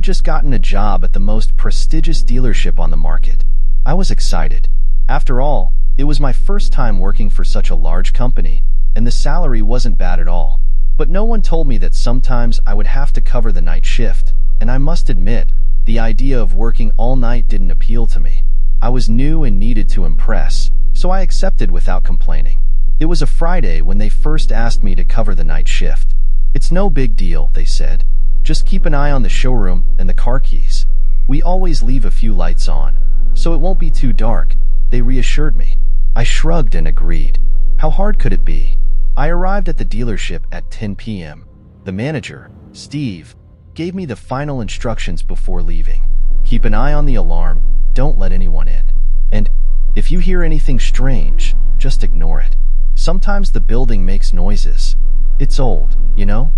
had just gotten a job at the most prestigious dealership on the market. I was excited. After all, it was my first time working for such a large company, and the salary wasn't bad at all. But no one told me that sometimes I would have to cover the night shift, and I must admit, the idea of working all night didn't appeal to me. I was new and needed to impress, so I accepted without complaining. It was a Friday when they first asked me to cover the night shift. "It's no big deal," they said. "Just keep an eye on the showroom and the car keys. We always leave a few lights on, so it won't be too dark," they reassured me. I shrugged and agreed. How hard could it be? I arrived at the dealership at 10 p.m. The manager, Steve, gave me the final instructions before leaving. "Keep an eye on the alarm, don't let anyone in. And if you hear anything strange, just ignore it. Sometimes the building makes noises. It's old, you know?"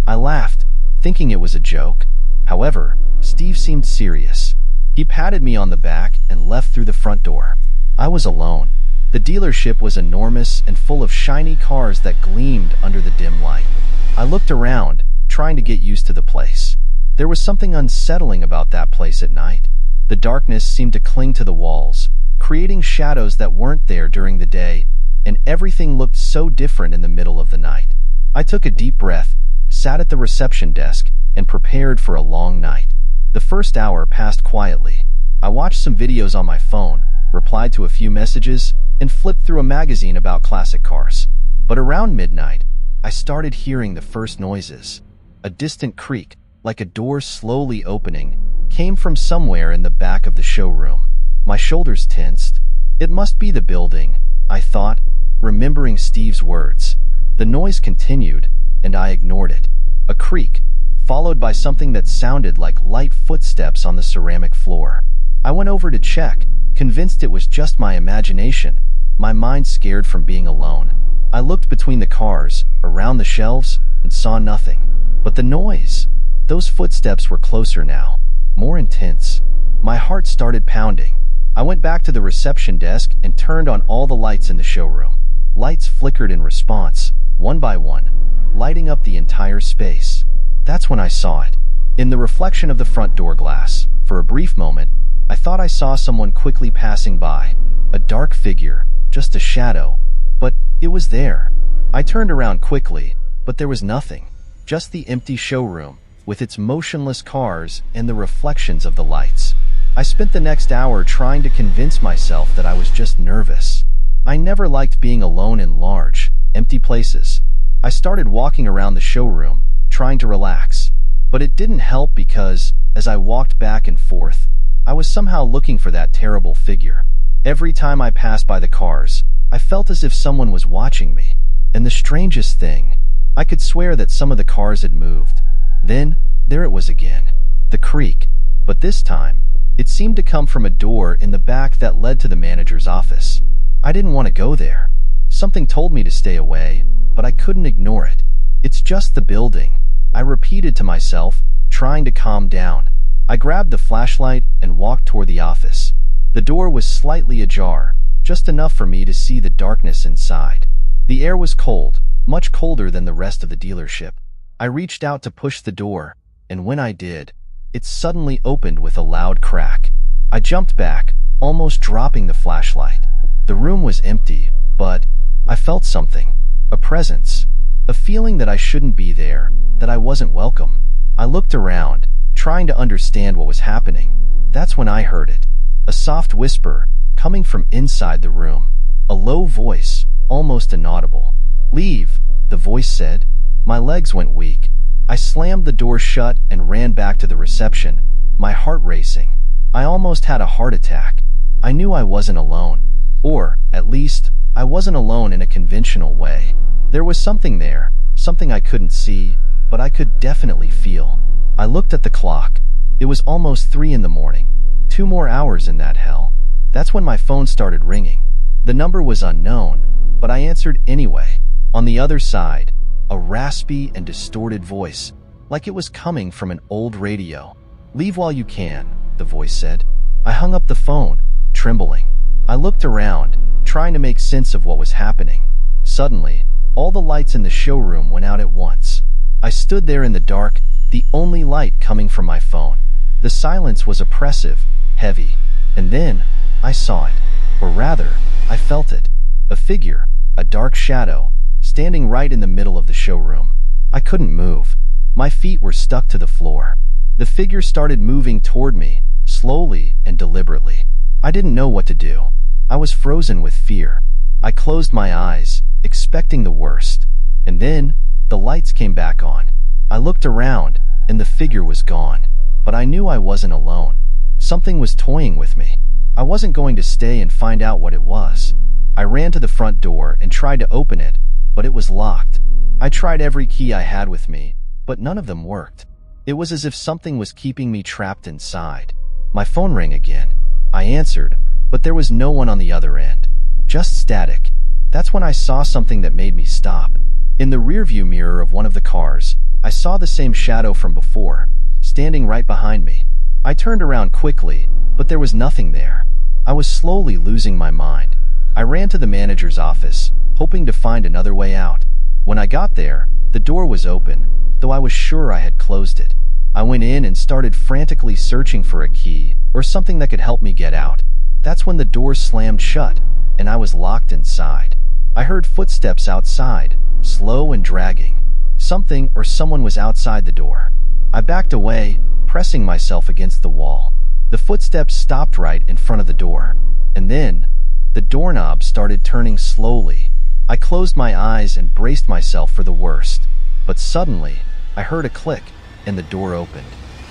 I laughed, thinking it was a joke. However, Steve seemed serious. He patted me on the back and left through the front door. I was alone. The dealership was enormous and full of shiny cars that gleamed under the dim light. I looked around, trying to get used to the place. There was something unsettling about that place at night. The darkness seemed to cling to the walls, creating shadows that weren't there during the day, and everything looked so different in the middle of the night. I took a deep breath, sat at the reception desk, and prepared for a long night. The first hour passed quietly. I watched some videos on my phone, replied to a few messages, and flipped through a magazine about classic cars. But around midnight, I started hearing the first noises. A distant creak, like a door slowly opening, came from somewhere in the back of the showroom. My shoulders tensed. It must be the building, I thought, remembering Steve's words. The noise continued, and I ignored it. A creak, followed by something that sounded like light footsteps on the ceramic floor. I went over to check, convinced it was just my imagination, my mind scared from being alone. I looked between the cars, around the shelves, and saw nothing. But the noise, those footsteps were closer now, more intense. My heart started pounding. I went back to the reception desk and turned on all the lights in the showroom. Lights flickered in response, one by one, lighting up the entire space. That's when I saw it. In the reflection of the front door glass, for a brief moment, I thought I saw someone quickly passing by. A dark figure, just a shadow, but it was there. I turned around quickly, but there was nothing. Just the empty showroom, with its motionless cars and the reflections of the lights. I spent the next hour trying to convince myself that I was just nervous. I never liked being alone in large, empty places. I started walking around the showroom, trying to relax. But it didn't help because, as I walked back and forth, I was somehow looking for that terrible figure. Every time I passed by the cars, I felt as if someone was watching me. And the strangest thing, I could swear that some of the cars had moved. Then, there it was again. The creak. But this time, it seemed to come from a door in the back that led to the manager's office. I didn't want to go there. Something told me to stay away, but I couldn't ignore it. "It's just the building," I repeated to myself, trying to calm down. I grabbed the flashlight and walked toward the office. The door was slightly ajar, just enough for me to see the darkness inside. The air was cold, much colder than the rest of the dealership. I reached out to push the door, and when I did, it suddenly opened with a loud crack. I jumped back, almost dropping the flashlight. The room was empty, but I felt something. A presence. A feeling that I shouldn't be there, that I wasn't welcome. I looked around, trying to understand what was happening. That's when I heard it. A soft whisper, coming from inside the room. A low voice, almost inaudible. "Leave," the voice said. My legs went weak. I slammed the door shut and ran back to the reception, my heart racing. I almost had a heart attack. I knew I wasn't alone. Or, at least, I wasn't alone in a conventional way. There was something there, something I couldn't see, but I could definitely feel. I looked at the clock. It was almost 3 in the morning. 2 more hours in that hell. That's when my phone started ringing. The number was unknown, but I answered anyway. On the other side, a raspy and distorted voice, like it was coming from an old radio. "Leave while you can," the voice said. I hung up the phone, trembling. I looked around, trying to make sense of what was happening. Suddenly, all the lights in the showroom went out at once. I stood there in the dark, the only light coming from my phone. The silence was oppressive, heavy, and then I saw it, or rather, I felt it. A figure, a dark shadow, standing right in the middle of the showroom. I couldn't move. My feet were stuck to the floor. The figure started moving toward me, slowly and deliberately. I didn't know what to do. I was frozen with fear. I closed my eyes, expecting the worst. And then, the lights came back on. I looked around, and the figure was gone. But I knew I wasn't alone. Something was toying with me. I wasn't going to stay and find out what it was. I ran to the front door and tried to open it, but it was locked. I tried every key I had with me, but none of them worked. It was as if something was keeping me trapped inside. My phone rang again. I answered, but there was no one on the other end. Just static. That's when I saw something that made me stop. In the rearview mirror of one of the cars, I saw the same shadow from before, standing right behind me. I turned around quickly, but there was nothing there. I was slowly losing my mind. I ran to the manager's office, hoping to find another way out. When I got there, the door was open, though I was sure I had closed it. I went in and started frantically searching for a key or something that could help me get out. That's when the door slammed shut, and I was locked inside. I heard footsteps outside, slow and dragging. Something or someone was outside the door. I backed away, pressing myself against the wall. The footsteps stopped right in front of the door, and then the doorknob started turning slowly. I closed my eyes and braced myself for the worst, but suddenly I heard a click and the door opened.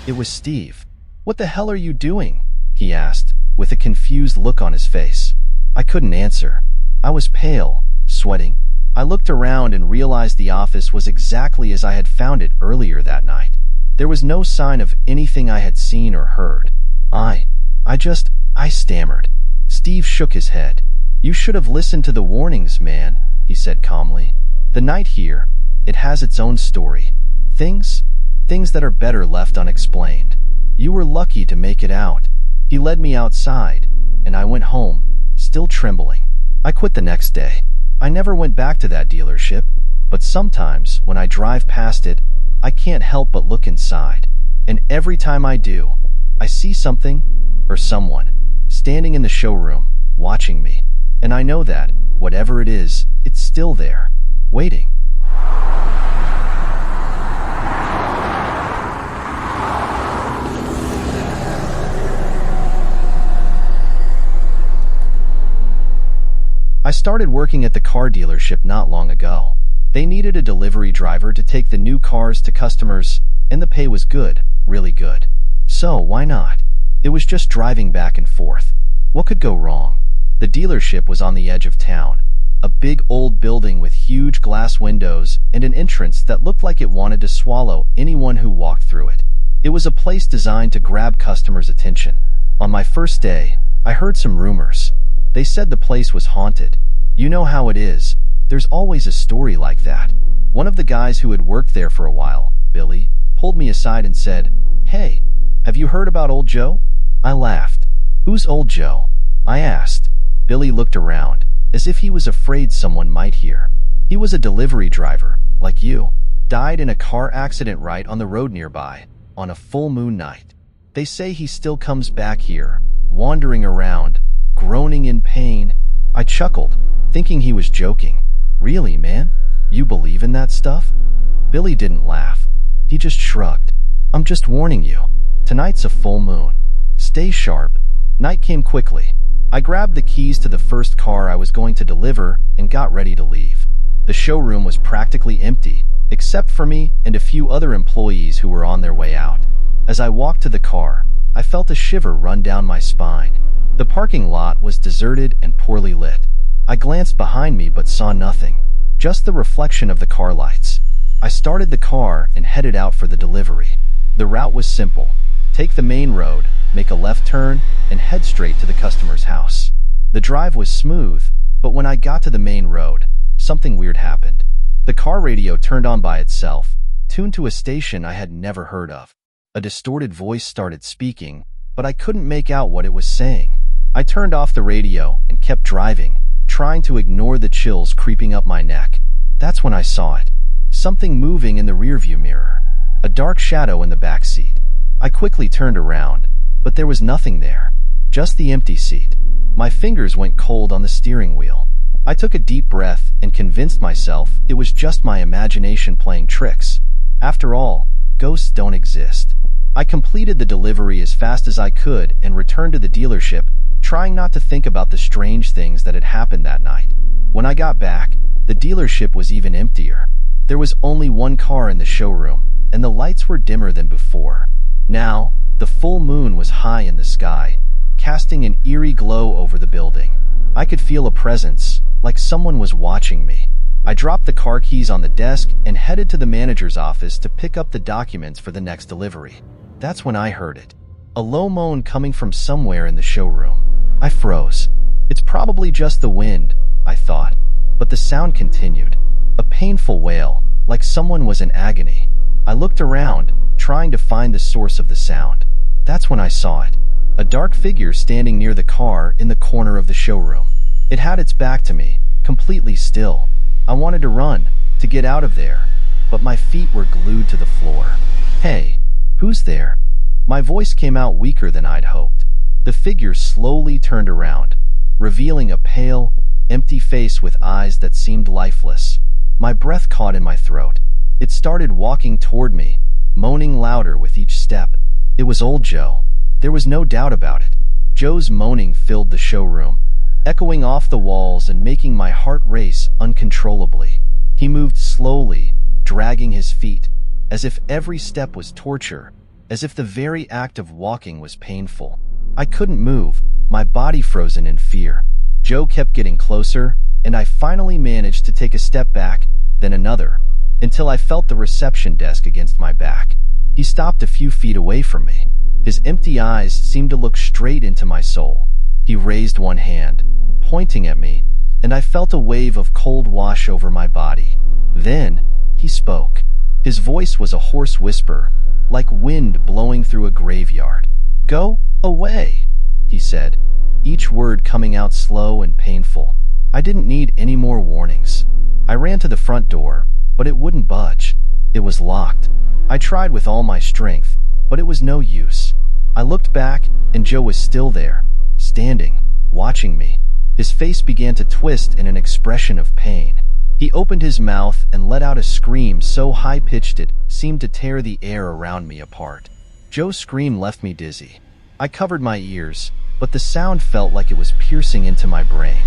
It was Steve. "What the hell are you doing?" he asked, with a confused look on his face. I couldn't answer. I was pale, sweating. I looked around and realized the office was exactly as I had found it earlier that night. There was no sign of anything I had seen or heard. I stammered. Steve shook his head. "You should have listened to the warnings, man," he said calmly. "The night here, it has its own story. Things that are better left unexplained. You were lucky to make it out." He led me outside, and I went home, still trembling. I quit the next day. I never went back to that dealership, but sometimes when I drive past it, I can't help but look inside. And every time I do, I see something, or someone, standing in the showroom, watching me. And I know that, whatever it is, it's still there, waiting. I started working at the car dealership not long ago. They needed a delivery driver to take the new cars to customers, and the pay was good, really good. So why not? It was just driving back and forth. What could go wrong? The dealership was on the edge of town. A big old building with huge glass windows and an entrance that looked like it wanted to swallow anyone who walked through it. It was a place designed to grab customers' attention. On my first day, I heard some rumors. They said the place was haunted. You know how it is. There's always a story like that. One of the guys who had worked there for a while, Billy, pulled me aside and said, "Hey, have you heard about Old Joe?" I laughed. "Who's Old Joe?" I asked. Billy looked around, as if he was afraid someone might hear. "He was a delivery driver, like you. Died in a car accident right on the road nearby, on a full moon night. They say he still comes back here, wandering around, groaning in pain." I chuckled, thinking he was joking. "Really, man? You believe in that stuff?" Billy didn't laugh. He just shrugged. "I'm just warning you. Tonight's a full moon. Stay sharp." Night came quickly. I grabbed the keys to the first car I was going to deliver and got ready to leave. The showroom was practically empty, except for me and a few other employees who were on their way out. As I walked to the car, I felt a shiver run down my spine. The parking lot was deserted and poorly lit. I glanced behind me but saw nothing, just the reflection of the car lights. I started the car and headed out for the delivery. The route was simple. Take the main road, make a left turn, and head straight to the customer's house. The drive was smooth, but when I got to the main road, something weird happened. The car radio turned on by itself, tuned to a station I had never heard of. A distorted voice started speaking, but I couldn't make out what it was saying. I turned off the radio and kept driving, trying to ignore the chills creeping up my neck. That's when I saw it. Something moving in the rearview mirror. A dark shadow in the back seat. I quickly turned around, but there was nothing there. Just the empty seat. My fingers went cold on the steering wheel. I took a deep breath and convinced myself it was just my imagination playing tricks. After all, ghosts don't exist. I completed the delivery as fast as I could and returned to the dealership, trying not to think about the strange things that had happened that night. When I got back, the dealership was even emptier. There was only one car in the showroom, and the lights were dimmer than before. Now, the full moon was high in the sky, casting an eerie glow over the building. I could feel a presence, like someone was watching me. I dropped the car keys on the desk and headed to the manager's office to pick up the documents for the next delivery. That's when I heard it. A low moan coming from somewhere in the showroom. I froze. It's probably just the wind, I thought. But the sound continued. A painful wail, like someone was in agony. I looked around, trying to find the source of the sound. That's when I saw it. A dark figure standing near the car in the corner of the showroom. It had its back to me, completely still. I wanted to run, to get out of there, but my feet were glued to the floor. Hey, who's there? My voice came out weaker than I'd hoped. The figure slowly turned around, revealing a pale, empty face with eyes that seemed lifeless. My breath caught in my throat. It started walking toward me, moaning louder with each step. It was old Joe. There was no doubt about it. Joe's moaning filled the showroom, echoing off the walls and making my heart race uncontrollably. He moved slowly, dragging his feet, as if every step was torture, as if the very act of walking was painful. I couldn't move, my body frozen in fear. Joe kept getting closer, and I finally managed to take a step back, then another, until I felt the reception desk against my back. He stopped a few feet away from me. His empty eyes seemed to look straight into my soul. He raised one hand, pointing at me, and I felt a wave of cold wash over my body. Then, he spoke. His voice was a hoarse whisper, like wind blowing through a graveyard. "Go away," he said, each word coming out slow and painful. I didn't need any more warnings. I ran to the front door, but it wouldn't budge. It was locked. I tried with all my strength, but it was no use. I looked back, and Joe was still there, standing, watching me. His face began to twist in an expression of pain. He opened his mouth and let out a scream so high-pitched it seemed to tear the air around me apart. Joe's scream left me dizzy. I covered my ears, but the sound felt like it was piercing into my brain.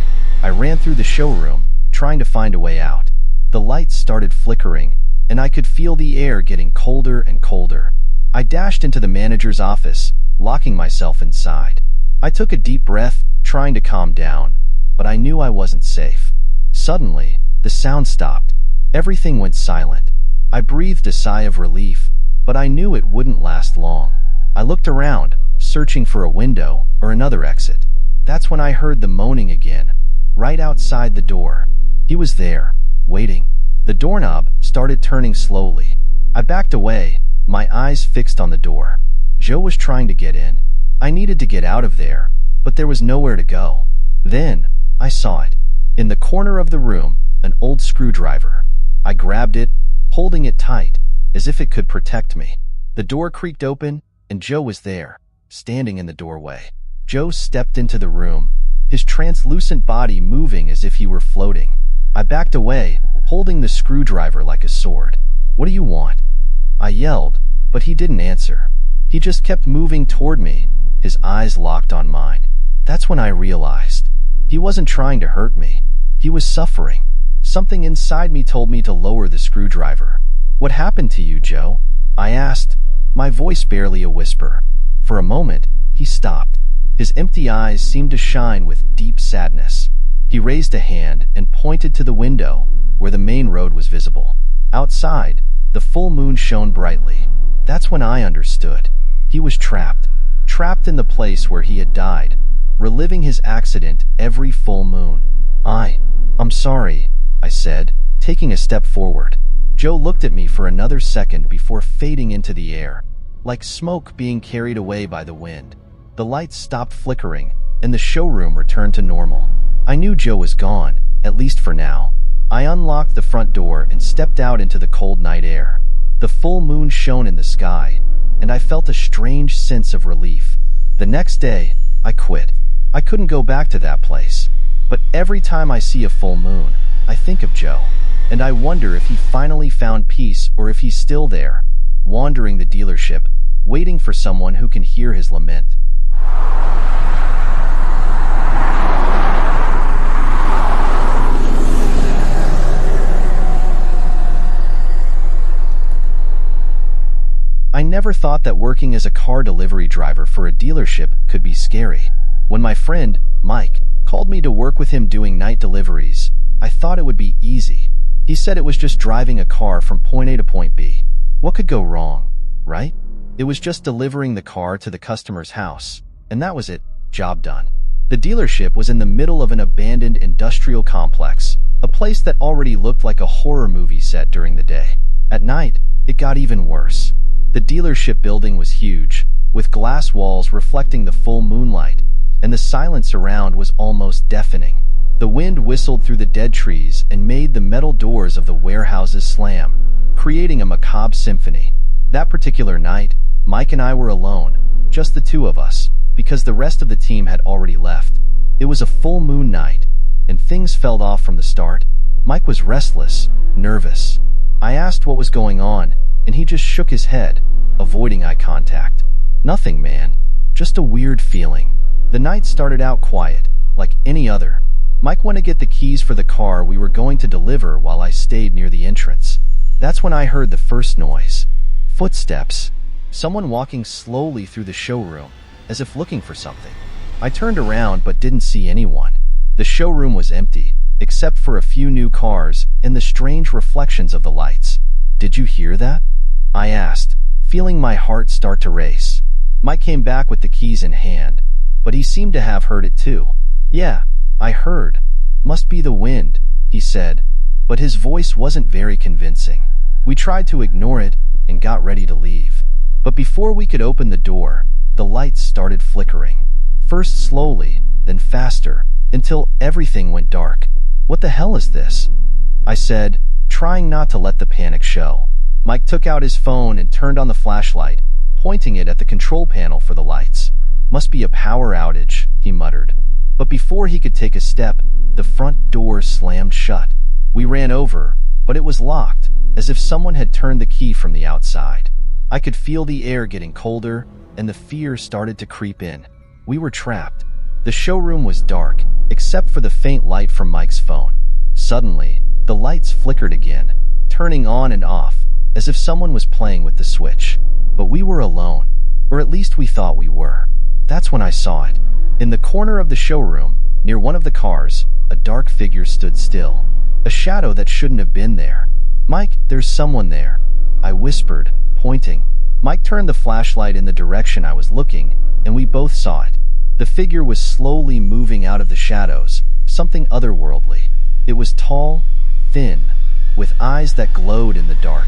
I ran through the showroom, trying to find a way out. The lights started flickering, and I could feel the air getting colder and colder. I dashed into the manager's office, locking myself inside. I took a deep breath, trying to calm down, but I knew I wasn't safe. Suddenly, the sound stopped. Everything went silent. I breathed a sigh of relief, but I knew it wouldn't last long. I looked around, searching for a window or another exit. That's when I heard the moaning again, right outside the door. He was there, waiting. The doorknob started turning slowly. I backed away, my eyes fixed on the door. Joe was trying to get in. I needed to get out of there, but there was nowhere to go. Then, I saw it. In the corner of the room, an old screwdriver. I grabbed it, holding it tight, as if it could protect me. The door creaked open, and Joe was there, standing in the doorway. Joe stepped into the room, his translucent body moving as if he were floating. I backed away, holding the screwdriver like a sword. "What do you want?" I yelled, but he didn't answer. He just kept moving toward me, his eyes locked on mine. That's when I realized. He wasn't trying to hurt me. He was suffering. Something inside me told me to lower the screwdriver. "What happened to you, Joe?" I asked, my voice barely a whisper. For a moment, he stopped. His empty eyes seemed to shine with deep sadness. He raised a hand and pointed to the window, where the main road was visible. Outside, the full moon shone brightly. That's when I understood. He was trapped in the place where he had died, reliving his accident every full moon. I'm sorry," I said, taking a step forward. Joe looked at me for another second before fading into the air, like smoke being carried away by the wind. The lights stopped flickering, and the showroom returned to normal. I knew Joe was gone, at least for now. I unlocked the front door and stepped out into the cold night air. The full moon shone in the sky, and I felt a strange sense of relief. The next day, I quit. I couldn't go back to that place. But every time I see a full moon, I think of Joe, and I wonder if he finally found peace or if he's still there, wandering the dealership, waiting for someone who can hear his lament. I never thought that working as a car delivery driver for a dealership could be scary. When my friend, Mike, called me to work with him doing night deliveries, I thought it would be easy. He said it was just driving a car from point A to point B. What could go wrong, right? It was just delivering the car to the customer's house, and that was it, job done. The dealership was in the middle of an abandoned industrial complex, a place that already looked like a horror movie set during the day. At night, it got even worse. The dealership building was huge, with glass walls reflecting the full moonlight, and the silence around was almost deafening. The wind whistled through the dead trees and made the metal doors of the warehouses slam, creating a macabre symphony. That particular night, Mike and I were alone, just the two of us, because the rest of the team had already left. It was a full moon night, and things felt off from the start. Mike was restless, nervous. I asked what was going on, and he just shook his head, avoiding eye contact. Nothing, man. Just a weird feeling. The night started out quiet, like any other. Mike went to get the keys for the car we were going to deliver while I stayed near the entrance. That's when I heard the first noise. Footsteps. Someone walking slowly through the showroom, as if looking for something. I turned around but didn't see anyone. The showroom was empty, except for a few new cars and the strange reflections of the lights. Did you hear that? I asked, feeling my heart start to race. Mike came back with the keys in hand, but he seemed to have heard it too. Yeah, I heard. Must be the wind, he said, but his voice wasn't very convincing. We tried to ignore it and got ready to leave. But before we could open the door, the lights started flickering. First slowly, then faster, until everything went dark. What the hell is this? I said, trying not to let the panic show. Mike took out his phone and turned on the flashlight, pointing it at the control panel for the lights. Must be a power outage, he muttered. But before he could take a step, the front door slammed shut. We ran over, but it was locked, as if someone had turned the key from the outside. I could feel the air getting colder, and the fear started to creep in. We were trapped. The showroom was dark, except for the faint light from Mike's phone. Suddenly, the lights flickered again, turning on and off, as if someone was playing with the switch. But we were alone, or at least we thought we were. That's when I saw it. In the corner of the showroom, near one of the cars, a dark figure stood still. A shadow that shouldn't have been there. Mike, there's someone there, I whispered, pointing. Mike turned the flashlight in the direction I was looking, and we both saw it. The figure was slowly moving out of the shadows, something otherworldly. It was tall, thin, with eyes that glowed in the dark.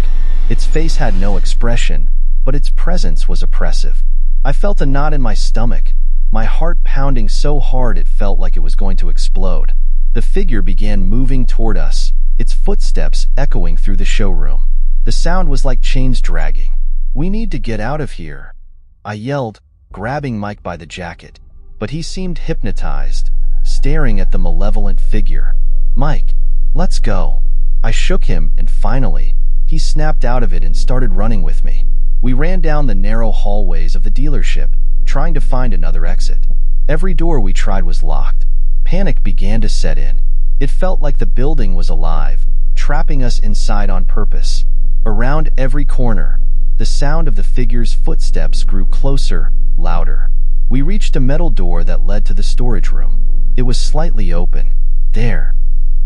Its face had no expression, but its presence was oppressive. I felt a knot in my stomach, my heart pounding so hard it felt like it was going to explode. The figure began moving toward us, its footsteps echoing through the showroom. The sound was like chains dragging. "We need to get out of here," I yelled, grabbing Mike by the jacket. But he seemed hypnotized, staring at the malevolent figure. "Mike, let's go." I shook him, and finally, he snapped out of it and started running with me. We ran down the narrow hallways of the dealership, trying to find another exit. Every door we tried was locked. Panic began to set in. It felt like the building was alive, trapping us inside on purpose. Around every corner, the sound of the figure's footsteps grew closer, louder. We reached a metal door that led to the storage room. It was slightly open. "There,"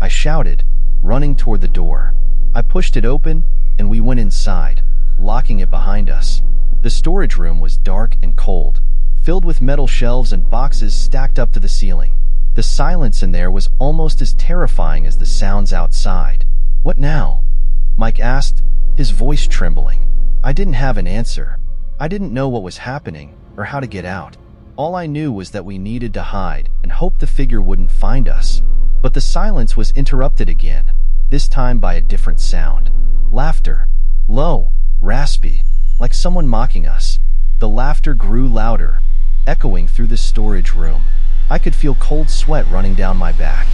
I shouted, running toward the door. I pushed it open, and we went inside, locking it behind us. The storage room was dark and cold, filled with metal shelves and boxes stacked up to the ceiling. The silence in there was almost as terrifying as the sounds outside. "What now?" Mike asked, his voice trembling. I didn't have an answer. I didn't know what was happening or how to get out. All I knew was that we needed to hide and hope the figure wouldn't find us. But the silence was interrupted again, this time by a different sound. Laughter. Low, raspy, like someone mocking us. The laughter grew louder, echoing through the storage room. I could feel cold sweat running down my back.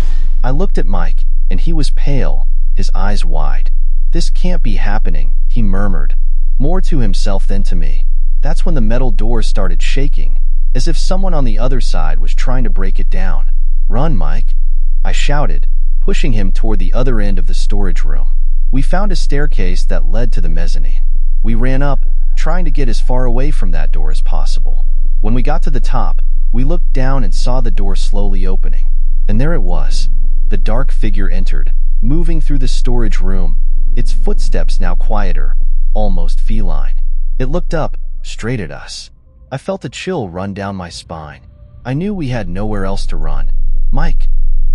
I looked at Mike, and he was pale, his eyes wide. "This can't be happening," he murmured, more to himself than to me. That's when the metal door started shaking, as if someone on the other side was trying to break it down. "Run, Mike," I shouted, pushing him toward the other end of the storage room. We found a staircase that led to the mezzanine. We ran up, trying to get as far away from that door as possible. When we got to the top, we looked down and saw the door slowly opening. And there it was. The dark figure entered, moving through the storage room, its footsteps now quieter, almost feline. It looked up, straight at us. I felt a chill run down my spine. I knew we had nowhere else to run. "Mike,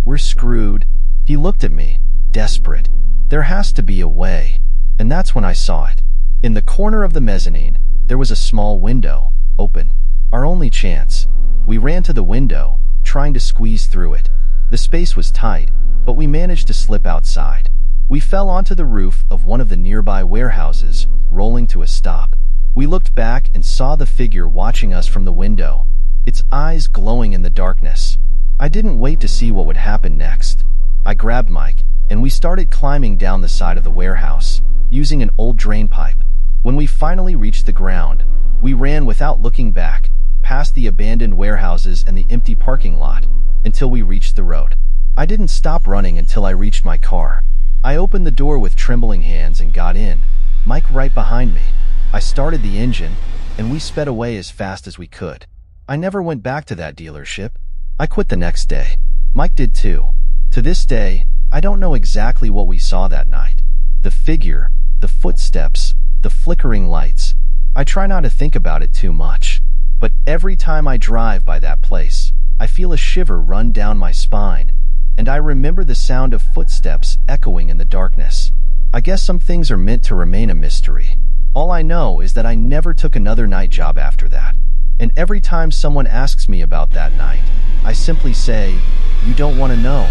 we're screwed." He looked at me, desperate. "There has to be a way." And that's when I saw it. In the corner of the mezzanine, there was a small window, open. Our only chance. We ran to the window, trying to squeeze through it. The space was tight, but we managed to slip outside. We fell onto the roof of one of the nearby warehouses, rolling to a stop. We looked back and saw the figure watching us from the window, its eyes glowing in the darkness. I didn't wait to see what would happen next. I grabbed Mike, and we started climbing down the side of the warehouse, using an old drain pipe. When we finally reached the ground, we ran without looking back, past the abandoned warehouses and the empty parking lot, until we reached the road. I didn't stop running until I reached my car. I opened the door with trembling hands and got in, Mike right behind me. I started the engine, and we sped away as fast as we could. I never went back to that dealership. I quit the next day. Mike did too. To this day, I don't know exactly what we saw that night. The figure, the footsteps, the flickering lights. I try not to think about it too much. But every time I drive by that place, I feel a shiver run down my spine, and I remember the sound of footsteps echoing in the darkness. I guess some things are meant to remain a mystery. All I know is that I never took another night job after that. And every time someone asks me about that night, I simply say, "You don't want to know."